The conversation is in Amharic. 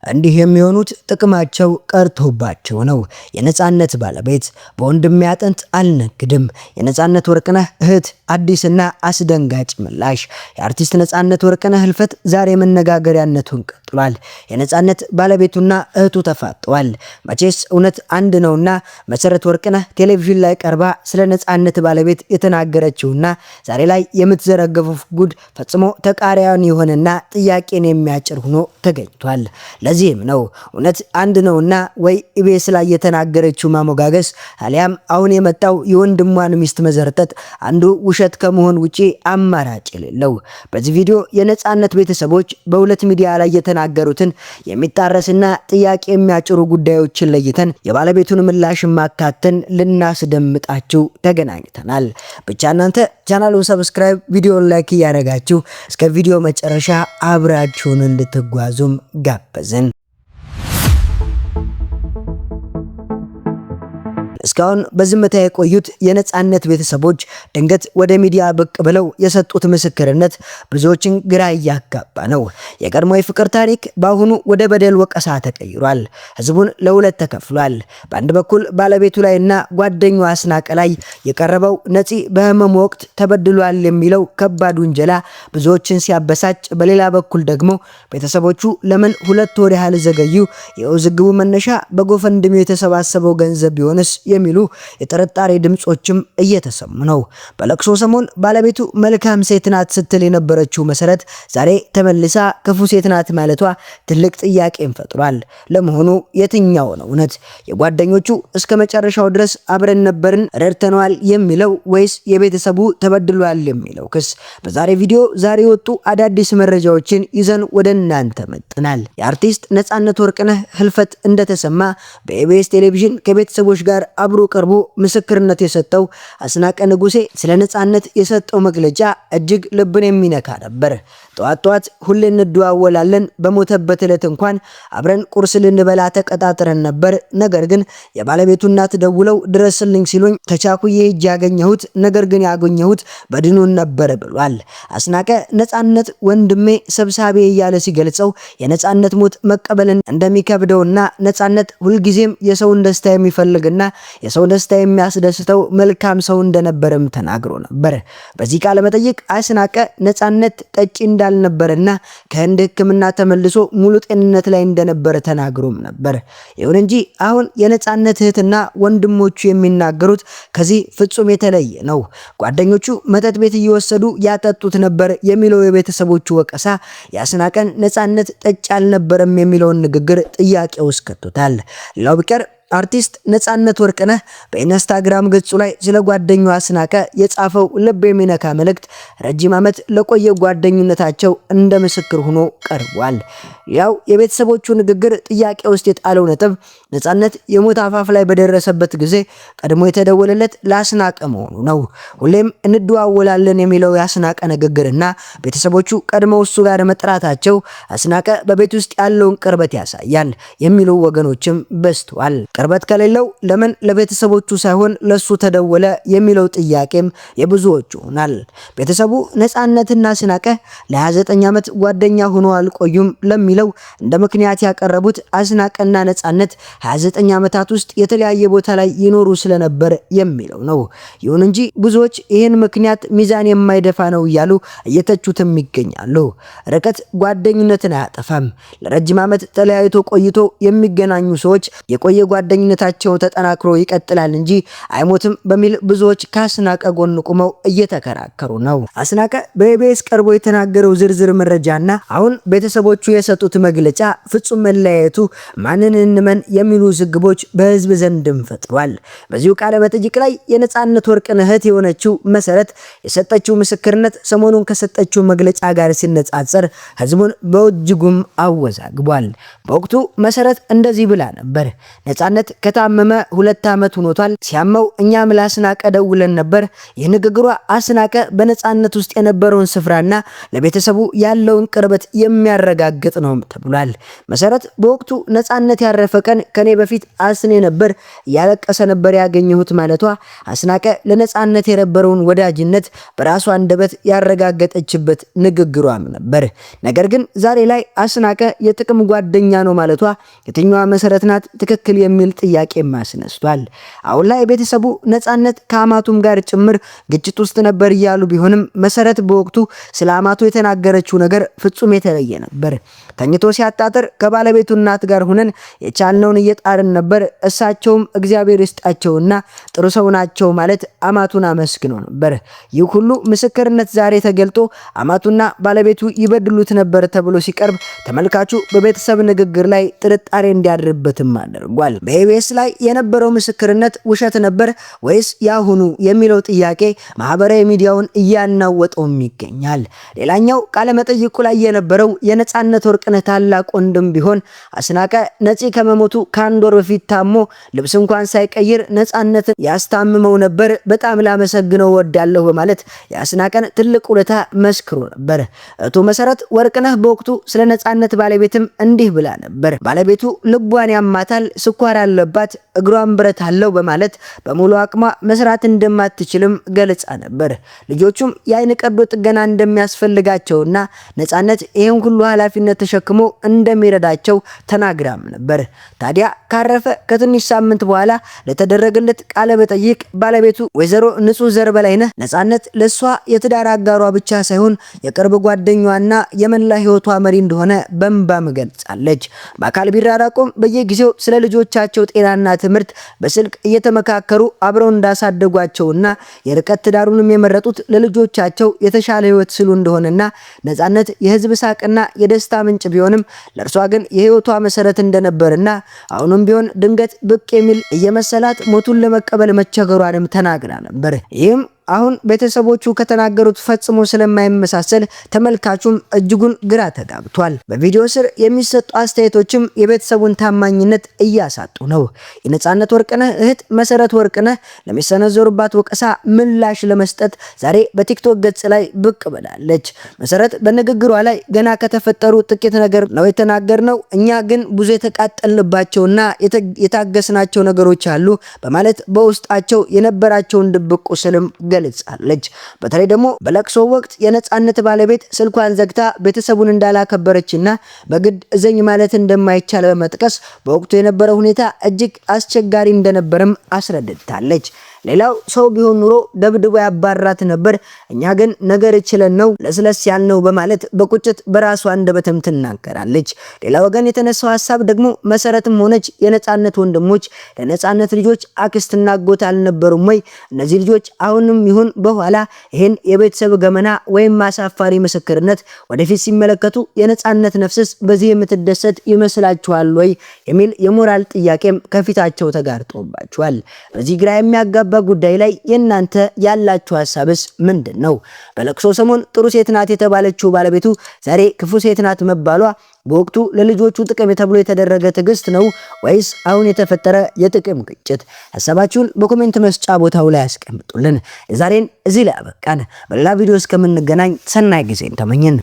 እንዲህ የሚሆኑት ጥቅማቸው ቀርቶባቸው ነው። የነጻነት ባለቤት በወንድሜ አጥንት አልነግድም። የነጻነት ወርቅነህ እህት አዲስና አስደንጋጭ ምላሽ። የአርቲስት ነጻነት ወርቅነህ ህልፈት ዛሬ መነጋገሪያነቱን ቀጥሏል። የነጻነት ባለቤቱና እህቱ ተፋጠዋል። መቼስ እውነት አንድ ነውና መሰረት ወርቅነህ ቴሌቪዥን ላይ ቀርባ ስለ ነጻነት ባለቤት የተናገረችውና ዛሬ ላይ የምትዘረገፈው ጉድ ፈጽሞ ተቃራኒ የሆነና ጥያቄን የሚያጭር ሆኖ ተገኝቷል። ለዚህም ነው እውነት አንድ ነውና ወይ ኢቢኤስ ላይ የተናገረችው ማሞጋገስ አሊያም አሁን የመጣው የወንድሟን ሚስት መዘርጠጥ አንዱ ውሸት ከመሆን ውጪ አማራጭ የሌለው። በዚህ ቪዲዮ የነጻነት ቤተሰቦች በሁለት ሚዲያ ላይ የተናገሩትን የሚጣረስና ጥያቄ የሚያጭሩ ጉዳዮችን ለይተን የባለቤቱን ምላሽ ማካተን ልናስደምጣችሁ ተገናኝተናል። ብቻ እናንተ ቻናሉን ሰብስክራይብ፣ ቪዲዮን ላይክ እያደረጋችሁ እስከ ቪዲዮ መጨረሻ አብራችሁን እንድትጓዙም ጋበዝን። እስካሁን በዝምታ የቆዩት የነጻነት ቤተሰቦች ድንገት ወደ ሚዲያ ብቅ ብለው የሰጡት ምስክርነት ብዙዎችን ግራ እያጋባ ነው። የቀድሞ የፍቅር ታሪክ በአሁኑ ወደ በደል ወቀሳ ተቀይሯል። ህዝቡን ለሁለት ተከፍሏል። በአንድ በኩል ባለቤቱ ላይና ጓደኛው አስናቀ ላይ የቀረበው ነፂ በህመሙ ወቅት ተበድሏል የሚለው ከባድ ውንጀላ ብዙዎችን ሲያበሳጭ፣ በሌላ በኩል ደግሞ ቤተሰቦቹ ለምን 2 ወር ያህል ዘገዩ? የውዝግቡ መነሻ በጎፈንድሚው የተሰባሰበው ገንዘብ ቢሆንስ የሚሉ የጥርጣሬ ድምጾችም እየተሰሙ ነው። በለቅሶ ሰሞን ባለቤቱ መልካም ሴት ናት ስትል የነበረችው መሰረት ዛሬ ተመልሳ ክፉ ሴት ናት ማለቷ ትልቅ ጥያቄን ፈጥሯል። ለመሆኑ የትኛው ነው እውነት? የጓደኞቹ እስከ መጨረሻው ድረስ አብረን ነበርን ረድተነዋል የሚለው ወይስ የቤተሰቡ ተበድሏል የሚለው ክስ? በዛሬ ቪዲዮ ዛሬ ወጡ አዳዲስ መረጃዎችን ይዘን ወደ እናንተ መጥተናል። የአርቲስት ነጻነት ወርቅነህ ህልፈት እንደተሰማ በኢቢኤስ ቴሌቪዥን ከቤተሰቦች ጋር አብሮ ቀርቦ ምስክርነት የሰጠው አስናቀ ንጉሴ ስለ ነጻነት የሰጠው መግለጫ እጅግ ልብን የሚነካ ነበር። ጠዋት ሁሌ እንደዋወላለን፣ በሞተበት ዕለት እንኳን አብረን ቁርስ ልንበላ ተቀጣጥረን ነበር። ነገር ግን የባለቤቱ እናት ደውለው ድረስልኝ ሲሉኝ ተቻኩዬ ሄጄ ያገኘሁት፣ ነገር ግን ያገኘሁት በድኑን ነበር ብሏል። አስናቀ ነጻነት ወንድሜ ሰብሳቢ እያለ ሲገልጸው የነጻነት ሞት መቀበልን እንደሚከብደውና ነጻነት ሁልጊዜም የሰውን ደስታ የሚፈልግና የሰው ደስታ የሚያስደስተው መልካም ሰው እንደነበረም ተናግሮ ነበር። በዚህ ቃለ መጠይቅ አስናቀ ነጻነት ጠጪ እንዳልነበረና ከህንድ ሕክምና ተመልሶ ሙሉ ጤንነት ላይ እንደነበረ ተናግሮም ነበር። ይሁን እንጂ አሁን የነጻነት እህትና ወንድሞቹ የሚናገሩት ከዚህ ፍጹም የተለየ ነው። ጓደኞቹ መጠጥ ቤት እየወሰዱ ያጠጡት ነበር የሚለው የቤተሰቦቹ ወቀሳ የአስናቀን ነጻነት ጠጪ አልነበረም የሚለውን ንግግር ጥያቄ ውስጥ ከቶታል። ሌላው ቢቀር አርቲስት ነጻነት ወርቅነህ በኢንስታግራም ገጹ ላይ ስለ ጓደኛው አስናቀ የጻፈው ልብ የሚነካ መልእክት ረጅም ዓመት ለቆየ ጓደኝነታቸው እንደ ምስክር ሆኖ ቀርቧል። ያው የቤተሰቦቹ ንግግር ጥያቄ ውስጥ የጣለው ነጥብ ነጻነት የሞት አፋፍ ላይ በደረሰበት ጊዜ ቀድሞ የተደወለለት ለአስናቀ መሆኑ ነው። ሁሌም እንደዋወላለን የሚለው የአስናቀ ንግግርና ቤተሰቦቹ ቀድመው እሱ ጋር መጥራታቸው አስናቀ በቤት ውስጥ ያለውን ቅርበት ያሳያል የሚሉ ወገኖችም በዝተዋል። ቅርበት ከሌለው ለምን ለቤተሰቦቹ ሳይሆን ለሱ ተደወለ የሚለው ጥያቄም የብዙዎቹ ሆናል። ቤተሰቡ ነጻነትና አስናቀ ለ29 ዓመት ጓደኛ ሆኖ አልቆዩም ለሚለው እንደ ምክንያት ያቀረቡት አስናቀና ነጻነት 29 ዓመታት ውስጥ የተለያየ ቦታ ላይ ይኖሩ ስለነበር የሚለው ነው። ይሁን እንጂ ብዙዎች ይህን ምክንያት ሚዛን የማይደፋ ነው እያሉ እየተቹትም ይገኛሉ። ርቀት ጓደኝነትን አያጠፋም። ለረጅም ዓመት ተለያይቶ ቆይቶ የሚገናኙ ሰዎች የቆየ ጓደኝነታቸው ተጠናክሮ ይቀጥላል እንጂ አይሞትም በሚል ብዙዎች ከአስናቀ ጎን ቆመው እየተከራከሩ ነው። አስናቀ በኢቢኤስ ቀርቦ የተናገረው ዝርዝር መረጃና አሁን ቤተሰቦቹ የሰጡት መግለጫ ፍጹም መለያየቱ ማንን እንመን የሚሉ ዝግቦች በህዝብ ዘንድም ፈጥሯል። በዚሁ ቃለ መጠይቅ ላይ የነጻነት ወርቅነህ እህት የሆነችው መሰረት የሰጠችው ምስክርነት ሰሞኑን ከሰጠችው መግለጫ ጋር ሲነጻጸር ህዝቡን በእጅጉም አወዛግቧል። በወቅቱ መሰረት እንደዚህ ብላ ነበር። ነጻነት ነጻነት ከታመመ 2 ዓመት ሆኖታል። ሲያመው እኛም ለአስናቀ ደውለን ነበር። የንግግሯ አስናቀ በነጻነት ውስጥ የነበረውን ስፍራና ለቤተሰቡ ያለውን ቅርበት የሚያረጋግጥ ነው ተብሏል። መሰረት በወቅቱ ነጻነት ያረፈ ቀን ከኔ በፊት አስኔ ነበር ያለቀሰ ነበር ያገኘሁት ማለቷ አስናቀ ለነጻነት የነበረውን ወዳጅነት በራሷ አንደበት ያረጋገጠችበት ንግግሯም ነበር። ነገር ግን ዛሬ ላይ አስናቀ የጥቅም ጓደኛ ነው ማለቷ የትኛዋ መሰረት ናት ትክክል የሚል ጥያቄ ማስነስቷል። አሁን ላይ ቤተሰቡ ነጻነት ከአማቱም ጋር ጭምር ግጭት ውስጥ ነበር እያሉ ቢሆንም መሰረት በወቅቱ ስለ አማቱ የተናገረችው ነገር ፍጹም የተለየ ነበር። ተኝቶ ሲያጣጥር ከባለቤቱ እናት ጋር ሆነን የቻልነውን እየጣርን ነበር። እሳቸውም እግዚአብሔር ይስጣቸውና ጥሩ ሰው ናቸው ማለት አማቱን አመስግኖ ነበር። ይህ ሁሉ ምስክርነት ዛሬ ተገልጦ አማቱና ባለቤቱ ይበድሉት ነበር ተብሎ ሲቀርብ ተመልካቹ በቤተሰብ ንግግር ላይ ጥርጣሬ እንዲያድርበትም አድርጓል። በኢቢኤስ ላይ የነበረው ምስክርነት ውሸት ነበር ወይስ ያሁኑ የሚለው ጥያቄ ማህበራዊ ሚዲያውን እያናወጠውም ይገኛል። ሌላኛው ቃለ መጠይቁ ላይ የነበረው የነጻነት ወርቅነህ ታላቅ ወንድም ቢሆን አስናቀ ነፂ ከመሞቱ ከ1 ወር በፊት ታሞ ልብስ እንኳን ሳይቀይር ነጻነትን ያስታምመው ነበር። በጣም ላመሰግነው ወዳለሁ በማለት የአስናቀን ትልቅ ውለታ መስክሮ ነበር። እህቱ መሰረት ወርቅነህ በወቅቱ ስለ ነጻነት ባለቤትም እንዲህ ብላ ነበር። ባለቤቱ ልቧን ያማታል፣ ስኳር አለባት፣ እግሯን ብረት አለው በማለት በሙሉ አቅሟ መስራት እንደማትችልም ገልጻ ነበር። ልጆቹም የአይን ቀዶ ጥገና እንደሚያስፈልጋቸውና ነጻነት ይህን ሁሉ ኃላፊነት ተሸክሞ እንደሚረዳቸው ተናግራም ነበር። ታዲያ ካረፈ ከትንሽ ሳምንት በኋላ ለተደረገለት ቃለ መጠይቅ ባለቤቱ ወይዘሮ ንጹህ ዘር በላይነህ ነጻነት ለሷ የትዳር አጋሯ ብቻ ሳይሆን የቅርብ ጓደኛዋና የመላ ህይወቷ መሪ እንደሆነ በእንባም ገልጻለች። በአካል ቢራራቁም በየጊዜው ስለ ልጆቻቸው ጤናና ትምህርት በስልክ እየተመካከሩ አብረው እንዳሳደጓቸውና የርቀት ትዳሩንም የመረጡት ለልጆቻቸው የተሻለ ህይወት ስሉ እንደሆነና ነጻነት የህዝብ ሳቅና የደስታ ምንጭ ቢሆንም ለእርሷ ግን የህይወቷ መሰረት እንደነበርና አሁንም ቢሆን ድንገት ብቅ የሚል እየመሰላት ሞቱን ለመቀበል መቸገሯንም ተናግራ ነበር። ይህም አሁን ቤተሰቦቹ ከተናገሩት ፈጽሞ ስለማይመሳሰል ተመልካቹም እጅጉን ግራ ተጋብቷል። በቪዲዮ ስር የሚሰጡ አስተያየቶችም የቤተሰቡን ታማኝነት እያሳጡ ነው። የነጻነት ወርቅነህ እህት መሰረት ወርቅነህ ለሚሰነዘሩባት ወቀሳ ምላሽ ለመስጠት ዛሬ በቲክቶክ ገጽ ላይ ብቅ ብላለች። መሰረት በንግግሯ ላይ ገና ከተፈጠሩ ጥቂት ነገር ነው የተናገርነው፣ እኛ ግን ብዙ የተቃጠልንባቸውና የታገስናቸው ነገሮች አሉ በማለት በውስጣቸው የነበራቸውን ድብቅ ቁስልም ገልጻለች። በተለይ ደግሞ በለቅሶ ወቅት የነጻነት ባለቤት ስልኳን ዘግታ ቤተሰቡን እንዳላከበረችና በግድ እዘኝ ማለት እንደማይቻል በመጥቀስ በወቅቱ የነበረው ሁኔታ እጅግ አስቸጋሪ እንደነበርም አስረድታለች። ሌላው ሰው ቢሆን ኑሮ ደብድቦ ያባራት ነበር፣ እኛ ግን ነገር ይችላል ነው ለስለስ ያልነው በማለት በቁጭት በራሷ አንደበትም ትናገራለች። ሌላ ወገን የተነሳው ሐሳብ ደግሞ መሰረትም ሆነች የነጻነት ወንድሞች ለነጻነት ልጆች አክስትና አጎት አልነበሩም ወይ? እነዚህ ልጆች አሁንም ይሁን በኋላ ይሄን የቤተሰብ ገመና ወይም አሳፋሪ ምስክርነት ወደፊት ሲመለከቱ የነጻነት ነፍስስ በዚህ የምትደሰት ይመስላችኋል ወይ የሚል የሞራል ጥያቄም ከፊታቸው ተጋርጦባቸዋል። በዚህ ግራ የሚያጋባ ጉዳይ ላይ የናንተ ያላችሁ ሐሳብስ ምንድነው? በለቅሶ ሰሞን ጥሩ ሴት ናት የተባለችው ባለቤቱ ዛሬ ክፉ ሴት ናት መባሏ በወቅቱ ለልጆቹ ጥቅም ተብሎ የተደረገ ትዕግስት ነው ወይስ አሁን የተፈጠረ የጥቅም ግጭት? ሐሳባችሁን በኮሜንት መስጫ ቦታው ላይ አስቀምጡልን። ዛሬን እዚህ ላይ አበቃን። በሌላ ቪዲዮ እስከምንገናኝ ሰናይ ጊዜን ተመኘን።